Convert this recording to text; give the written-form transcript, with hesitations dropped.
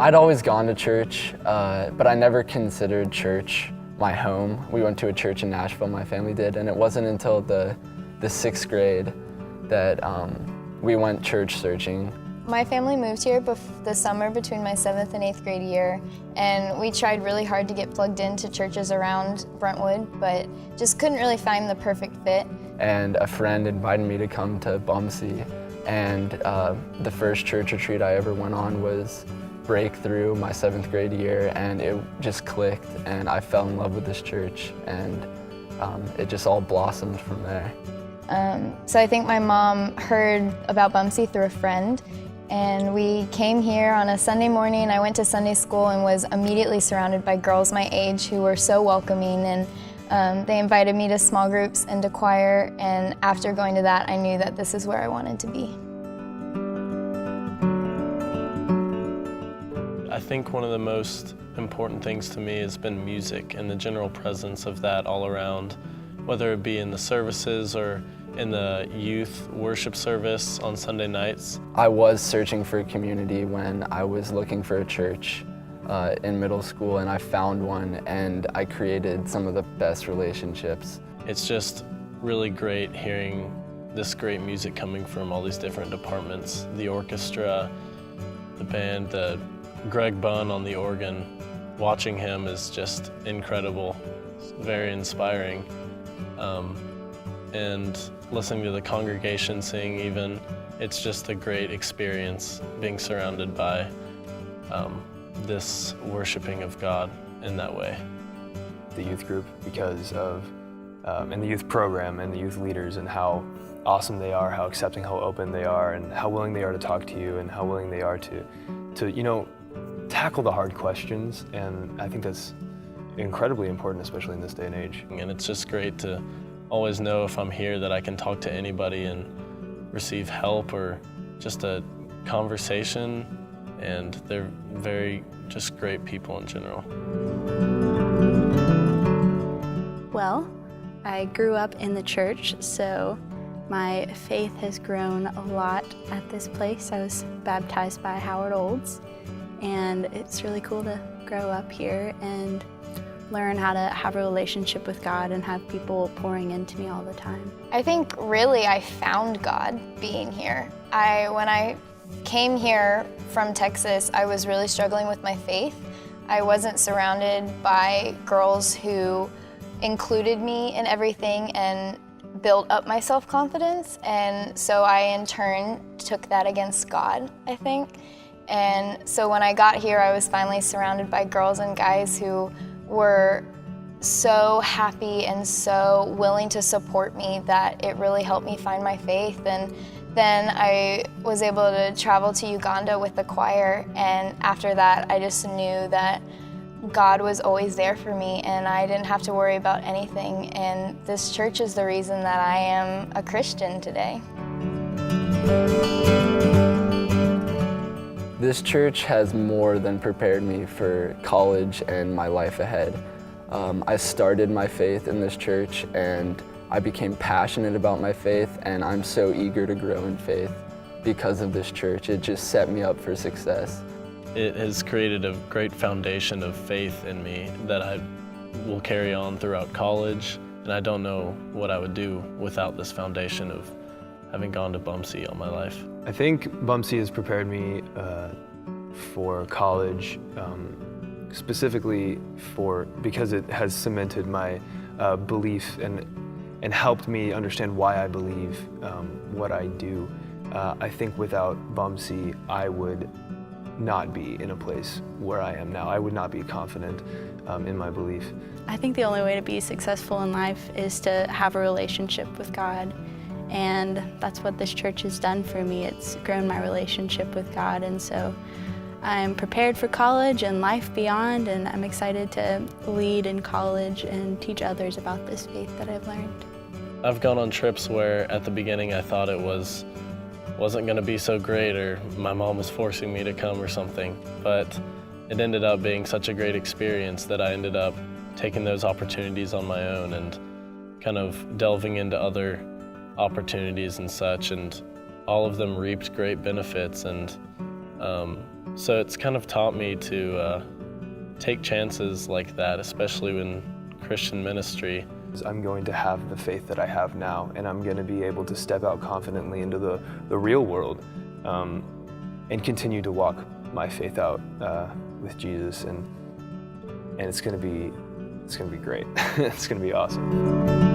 I'd always gone to church, but I never considered church my home. We went to a church in Nashville, my family did, and it wasn't until the 6th grade that we went church searching. My family moved here the summer between my 7th and 8th grade year, and we tried really hard to get plugged into churches around Brentwood, but just couldn't really find the perfect fit. And a friend invited me to come to BUMC, and the first church retreat I ever went on was Breakthrough my 7th grade year, and it just clicked, and I fell in love with this church, and it just all blossomed from there. So I think my mom heard about BUMC through a friend, and we came here on a Sunday morning. I went to Sunday school and was immediately surrounded by girls my age who were so welcoming, and they invited me to small groups and to choir, and after going to that, I knew that this is where I wanted to be. I think one of the most important things to me has been music and the general presence of that all around, whether it be in the services or in the youth worship service on Sunday nights. I was searching for a community when I was looking for a church in middle school, and I found one, and I created some of the best relationships. It's just really great hearing this great music coming from all these different departments, the orchestra, the band, Greg Bunn on the organ. Watching him is just incredible, it's very inspiring. And listening to the congregation sing even, it's just a great experience being surrounded by this worshiping of God in that way. The youth group, because of, and the youth program and the youth leaders and how awesome they are, how accepting, how open they are, and how willing they are to talk to you, and how willing they are to you know, tackle the hard questions. And I think that's incredibly important, especially in this day and age. And it's just great to always know if I'm here that I can talk to anybody and receive help or just a conversation, and they're very just great people in general. Well, I grew up in the church, so my faith has grown a lot at this place. I was baptized by Howard Olds, and it's really cool to grow up here and learn how to have a relationship with God and have people pouring into me all the time. I think really I found God being here. When I came here from Texas, I was really struggling with my faith. I wasn't surrounded by girls who included me in everything and built up my self-confidence, and so I in turn took that against God, I think. And so when I got here, I was finally surrounded by girls and guys who were so happy and so willing to support me that it really helped me find my faith. And then I was able to travel to Uganda with the choir, and after that I just knew that God was always there for me and I didn't have to worry about anything, and this church is the reason that I am a Christian today. This church has more than prepared me for college and my life ahead. I started my faith in this church, and I became passionate about my faith, and I'm so eager to grow in faith because of this church. It just set me up for success. It has created a great foundation of faith in me that I will carry on throughout college, and I don't know what I would do without this foundation of having gone to BUMC all my life. I think BUMC has prepared me for college, specifically because it has cemented my belief and helped me understand why I believe what I do. I think without BUMC, I would not be in a place where I am now. I would not be confident in my belief. I think the only way to be successful in life is to have a relationship with God, and that's what this church has done for me. It's grown my relationship with God, and so I'm prepared for college and life beyond, and I'm excited to lead in college and teach others about this faith that I've learned. I've gone on trips where at the beginning I thought it wasn't going to be so great, or my mom was forcing me to come or something, but it ended up being such a great experience that I ended up taking those opportunities on my own and kind of delving into other opportunities and such, and all of them reaped great benefits, and So it's kind of taught me to take chances like that, especially in Christian ministry. I'm going to have the faith that I have now, and I'm going to be able to step out confidently into the real world and continue to walk my faith out with Jesus, and it's going to be great. It's going to be awesome.